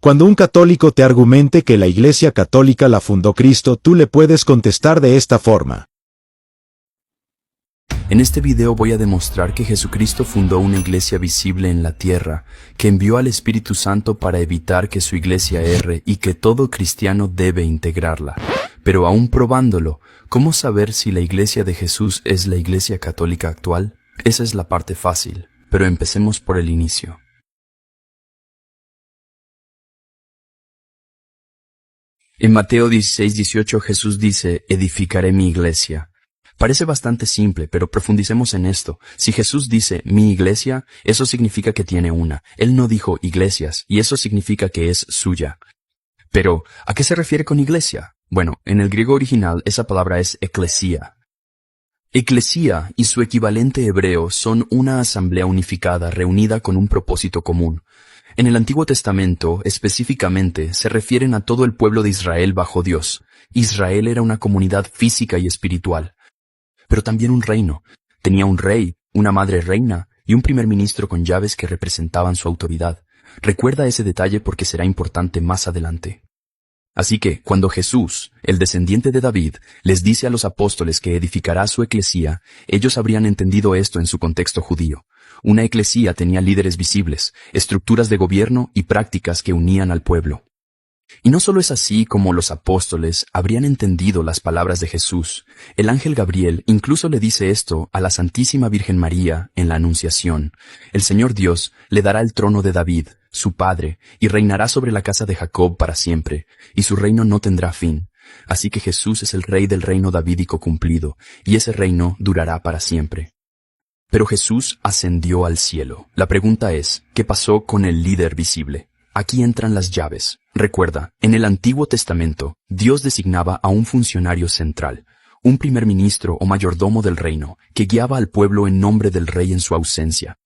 Cuando un católico te argumente que la Iglesia Católica la fundó Cristo, tú le puedes contestar de esta forma. En este video voy a demostrar que Jesucristo fundó una iglesia visible en la tierra, que envió al Espíritu Santo para evitar que su iglesia erre y que todo cristiano debe integrarla. Pero aún probándolo, ¿cómo saber si la iglesia de Jesús es la iglesia católica actual? Esa es la parte fácil, pero empecemos por el inicio. En Mateo 16:18 Jesús dice, edificaré mi iglesia. Parece bastante simple, pero profundicemos en esto. Si Jesús dice, mi iglesia, eso significa que tiene una. Él no dijo iglesias, y eso significa que es suya. Pero, ¿a qué se refiere con iglesia? Bueno, en el griego original esa palabra es eclesía. Eclesía y su equivalente hebreo son una asamblea unificada reunida con un propósito común. En el Antiguo Testamento, específicamente, se refieren a todo el pueblo de Israel bajo Dios. Israel era una comunidad física y espiritual, pero también un reino. Tenía un rey, una madre reina y un primer ministro con llaves que representaban su autoridad. Recuerda ese detalle porque será importante más adelante. Así que, cuando Jesús, el descendiente de David, les dice a los apóstoles que edificará su eclesía, ellos habrían entendido esto en su contexto judío. Una eclesía tenía líderes visibles, estructuras de gobierno y prácticas que unían al pueblo. Y no solo es así como los apóstoles habrían entendido las palabras de Jesús. El ángel Gabriel incluso le dice esto a la Santísima Virgen María en la Anunciación. El Señor Dios le dará el trono de David, su padre, y reinará sobre la casa de Jacob para siempre, y su reino no tendrá fin. Así que Jesús es el rey del reino davídico cumplido, y ese reino durará para siempre. Pero Jesús ascendió al cielo. La pregunta es, ¿qué pasó con el líder visible? Aquí entran las llaves. Recuerda, en el Antiguo Testamento, Dios designaba a un funcionario central, un primer ministro o mayordomo del reino, que guiaba al pueblo en nombre del rey en su ausencia.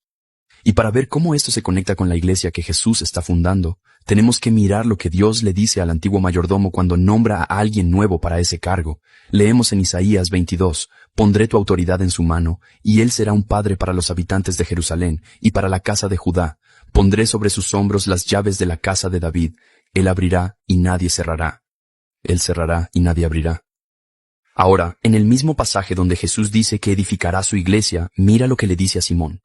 Y para ver cómo esto se conecta con la iglesia que Jesús está fundando, tenemos que mirar lo que Dios le dice al antiguo mayordomo cuando nombra a alguien nuevo para ese cargo. Leemos en Isaías 22, pondré tu autoridad en su mano, y él será un padre para los habitantes de Jerusalén y para la casa de Judá. Pondré sobre sus hombros las llaves de la casa de David. Él abrirá y nadie cerrará. Él cerrará y nadie abrirá. Ahora, en el mismo pasaje donde Jesús dice que edificará su iglesia, mira lo que le dice a Simón.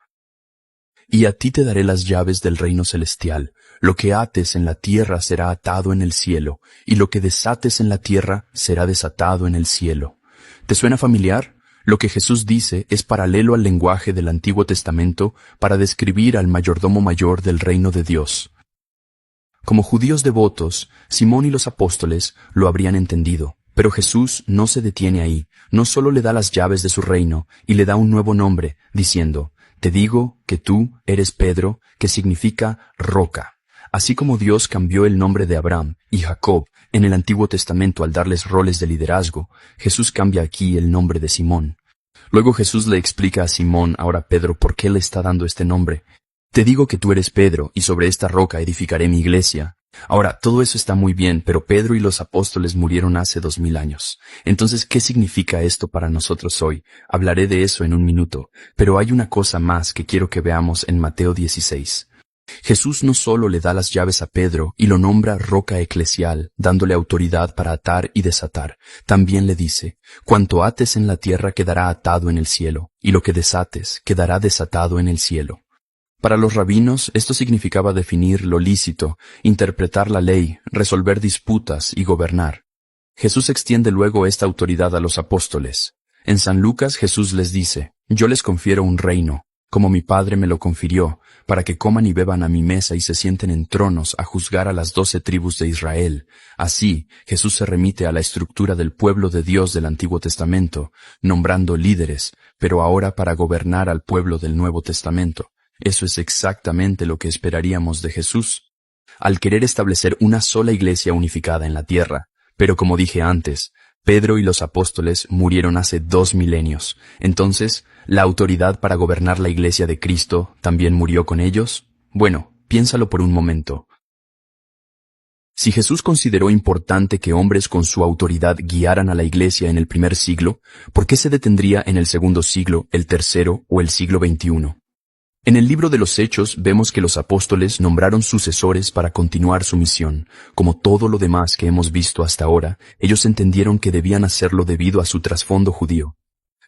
Y a ti te daré las llaves del reino celestial. Lo que ates en la tierra será atado en el cielo, y lo que desates en la tierra será desatado en el cielo. ¿Te suena familiar? Lo que Jesús dice es paralelo al lenguaje del Antiguo Testamento para describir al mayordomo mayor del reino de Dios. Como judíos devotos, Simón y los apóstoles lo habrían entendido, pero Jesús no se detiene ahí, no solo le da las llaves de su reino y le da un nuevo nombre, diciendo, te digo que tú eres Pedro, que significa roca. Así como Dios cambió el nombre de Abraham y Jacob en el Antiguo Testamento al darles roles de liderazgo, Jesús cambia aquí el nombre de Simón. Luego Jesús le explica a Simón, ahora Pedro, por qué le está dando este nombre. Te digo que tú eres Pedro, y sobre esta roca edificaré mi iglesia. Ahora, todo eso está muy bien, pero Pedro y los apóstoles murieron hace 2000 años. Entonces, ¿qué significa esto para nosotros hoy? Hablaré de eso en un minuto, pero hay una cosa más que quiero que veamos en Mateo 16. Jesús no solo le da las llaves a Pedro y lo nombra roca eclesial, dándole autoridad para atar y desatar, también le dice, cuanto ates en la tierra quedará atado en el cielo, y lo que desates quedará desatado en el cielo. Para los rabinos, esto significaba definir lo lícito, interpretar la ley, resolver disputas y gobernar. Jesús extiende luego esta autoridad a los apóstoles. En San Lucas Jesús les dice, yo les confiero un reino, como mi Padre me lo confirió, para que coman y beban a mi mesa y se sienten en tronos a juzgar a las 12 tribus de Israel. Así, Jesús se remite a la estructura del pueblo de Dios del Antiguo Testamento, nombrando líderes, pero ahora para gobernar al pueblo del Nuevo Testamento. Eso es exactamente lo que esperaríamos de Jesús, al querer establecer una sola iglesia unificada en la tierra. Pero como dije antes, Pedro y los apóstoles murieron hace 2 milenios. Entonces, ¿la autoridad para gobernar la iglesia de Cristo también murió con ellos? Bueno, piénsalo por un momento. Si Jesús consideró importante que hombres con su autoridad guiaran a la iglesia en el primer siglo, ¿por qué se detendría en el segundo siglo, el tercero o el siglo XXI? En el libro de los Hechos vemos que los apóstoles nombraron sucesores para continuar su misión. Como todo lo demás que hemos visto hasta ahora, ellos entendieron que debían hacerlo debido a su trasfondo judío.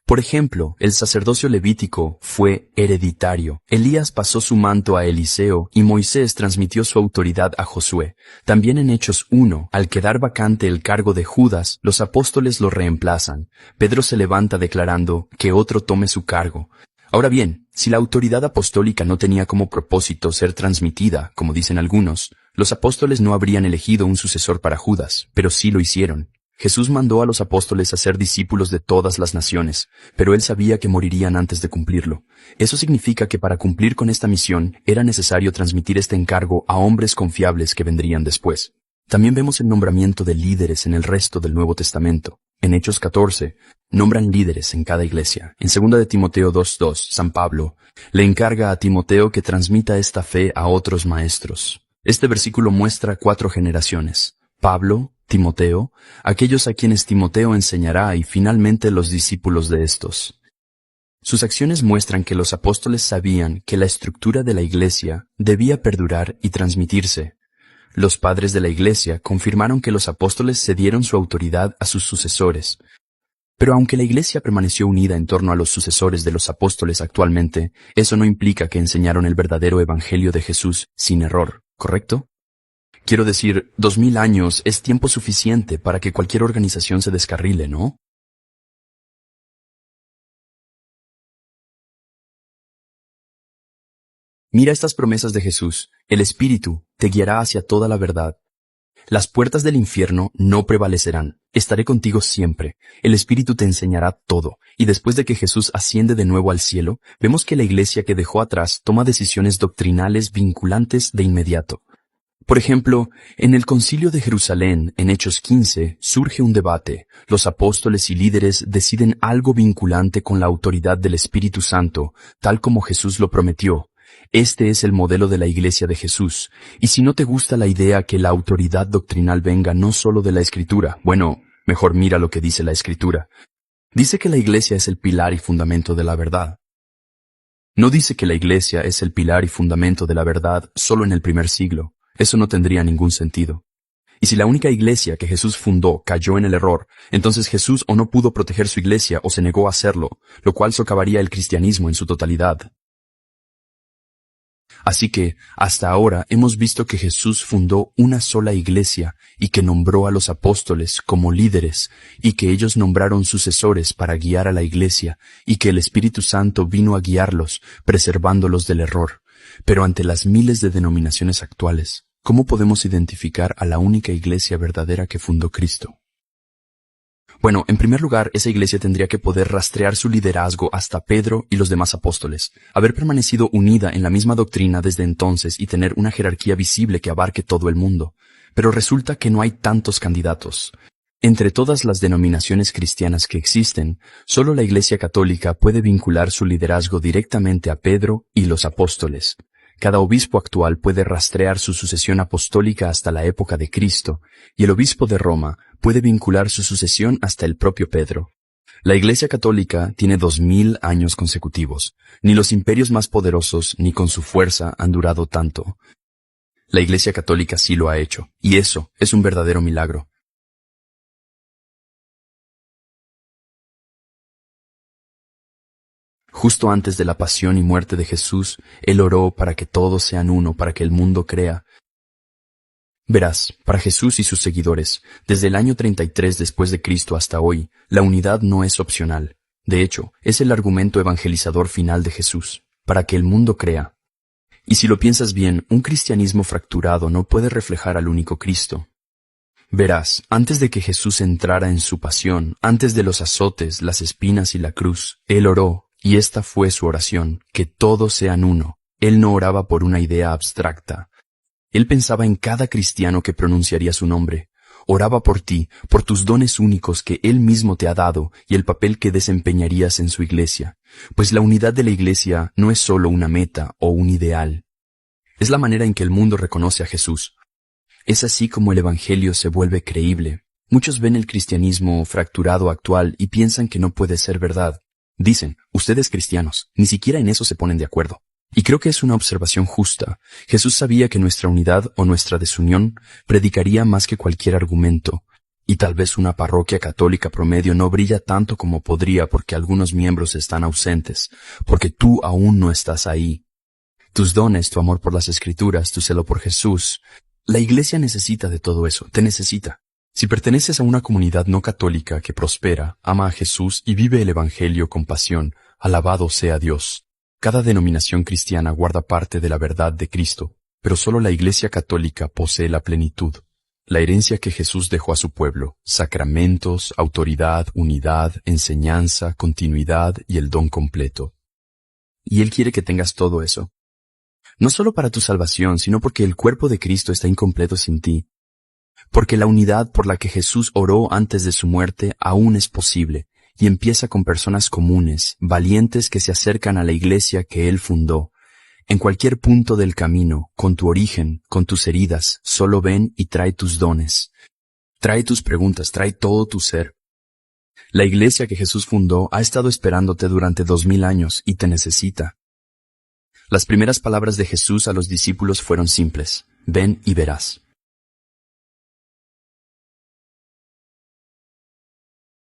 Por ejemplo, el sacerdocio levítico fue hereditario. Elías pasó su manto a Eliseo y Moisés transmitió su autoridad a Josué. También en Hechos 1, al quedar vacante el cargo de Judas, los apóstoles lo reemplazan. Pedro se levanta declarando que otro tome su cargo. Ahora bien, si la autoridad apostólica no tenía como propósito ser transmitida, como dicen algunos, los apóstoles no habrían elegido un sucesor para Judas, pero sí lo hicieron. Jesús mandó a los apóstoles a ser discípulos de todas las naciones, pero él sabía que morirían antes de cumplirlo. Eso significa que para cumplir con esta misión era necesario transmitir este encargo a hombres confiables que vendrían después. También vemos el nombramiento de líderes en el resto del Nuevo Testamento. En Hechos 14, nombran líderes en cada iglesia. En 2 de Timoteo 2:2, San Pablo le encarga a Timoteo que transmita esta fe a otros maestros. Este versículo muestra 4 generaciones: Pablo, Timoteo, aquellos a quienes Timoteo enseñará y finalmente los discípulos de estos. Sus acciones muestran que los apóstoles sabían que la estructura de la iglesia debía perdurar y transmitirse. Los padres de la iglesia confirmaron que los apóstoles cedieron su autoridad a sus sucesores. Pero aunque la iglesia permaneció unida en torno a los sucesores de los apóstoles actualmente, eso no implica que enseñaron el verdadero evangelio de Jesús sin error, ¿correcto? Quiero decir, 2000 años es tiempo suficiente para que cualquier organización se descarrile, ¿no? Mira estas promesas de Jesús. El Espíritu te guiará hacia toda la verdad. Las puertas del infierno no prevalecerán. Estaré contigo siempre. El Espíritu te enseñará todo. Y después de que Jesús asciende de nuevo al cielo, vemos que la iglesia que dejó atrás toma decisiones doctrinales vinculantes de inmediato. Por ejemplo, en el Concilio de Jerusalén, en Hechos 15, surge un debate. Los apóstoles y líderes deciden algo vinculante con la autoridad del Espíritu Santo, tal como Jesús lo prometió. Este es el modelo de la Iglesia de Jesús. Y si no te gusta la idea que la autoridad doctrinal venga no solo de la Escritura, bueno, mejor mira lo que dice la Escritura. Dice que la Iglesia es el pilar y fundamento de la verdad. No dice que la Iglesia es el pilar y fundamento de la verdad solo en el primer siglo. Eso no tendría ningún sentido. Y si la única iglesia que Jesús fundó cayó en el error, entonces Jesús o no pudo proteger su iglesia o se negó a hacerlo, lo cual socavaría el cristianismo en su totalidad. Así que, hasta ahora hemos visto que Jesús fundó una sola iglesia y que nombró a los apóstoles como líderes y que ellos nombraron sucesores para guiar a la iglesia y que el Espíritu Santo vino a guiarlos, preservándolos del error. Pero ante las miles de denominaciones actuales, ¿cómo podemos identificar a la única iglesia verdadera que fundó Cristo? Bueno, en primer lugar, esa iglesia tendría que poder rastrear su liderazgo hasta Pedro y los demás apóstoles, haber permanecido unida en la misma doctrina desde entonces y tener una jerarquía visible que abarque todo el mundo. Pero resulta que no hay tantos candidatos. Entre todas las denominaciones cristianas que existen, solo la Iglesia Católica puede vincular su liderazgo directamente a Pedro y los apóstoles. Cada obispo actual puede rastrear su sucesión apostólica hasta la época de Cristo, y el obispo de Roma puede vincular su sucesión hasta el propio Pedro. La Iglesia Católica tiene 2000 años consecutivos. Ni los imperios más poderosos ni con su fuerza han durado tanto. La Iglesia Católica sí lo ha hecho, y eso es un verdadero milagro. Justo antes de la pasión y muerte de Jesús, Él oró para que todos sean uno, para que el mundo crea. Verás, para Jesús y sus seguidores, desde el año 33 después de Cristo hasta hoy, la unidad no es opcional. De hecho, es el argumento evangelizador final de Jesús, para que el mundo crea. Y si lo piensas bien, un cristianismo fracturado no puede reflejar al único Cristo. Verás, antes de que Jesús entrara en su pasión, antes de los azotes, las espinas y la cruz, Él oró. Y esta fue su oración, que todos sean uno. Él no oraba por una idea abstracta. Él pensaba en cada cristiano que pronunciaría su nombre. Oraba por ti, por tus dones únicos que Él mismo te ha dado y el papel que desempeñarías en su iglesia. Pues la unidad de la iglesia no es solo una meta o un ideal. Es la manera en que el mundo reconoce a Jesús. Es así como el Evangelio se vuelve creíble. Muchos ven el cristianismo fracturado actual y piensan que no puede ser verdad. Dicen, ustedes cristianos, ni siquiera en eso se ponen de acuerdo. Y creo que es una observación justa. Jesús sabía que nuestra unidad o nuestra desunión predicaría más que cualquier argumento, y tal vez una parroquia católica promedio no brilla tanto como podría porque algunos miembros están ausentes, porque tú aún no estás ahí. Tus dones, tu amor por las Escrituras, tu celo por Jesús. La Iglesia necesita de todo eso, te necesita. Si perteneces a una comunidad no católica que prospera, ama a Jesús y vive el Evangelio con pasión, alabado sea Dios. Cada denominación cristiana guarda parte de la verdad de Cristo, pero solo la Iglesia católica posee la plenitud, la herencia que Jesús dejó a su pueblo, sacramentos, autoridad, unidad, enseñanza, continuidad y el don completo. Y Él quiere que tengas todo eso. No solo para tu salvación, sino porque el cuerpo de Cristo está incompleto sin ti. Porque la unidad por la que Jesús oró antes de su muerte aún es posible, y empieza con personas comunes, valientes que se acercan a la iglesia que Él fundó. En cualquier punto del camino, con tu origen, con tus heridas, solo ven y trae tus dones. Trae tus preguntas, trae todo tu ser. La iglesia que Jesús fundó ha estado esperándote durante 2000 años y te necesita. Las primeras palabras de Jesús a los discípulos fueron simples: ven y verás.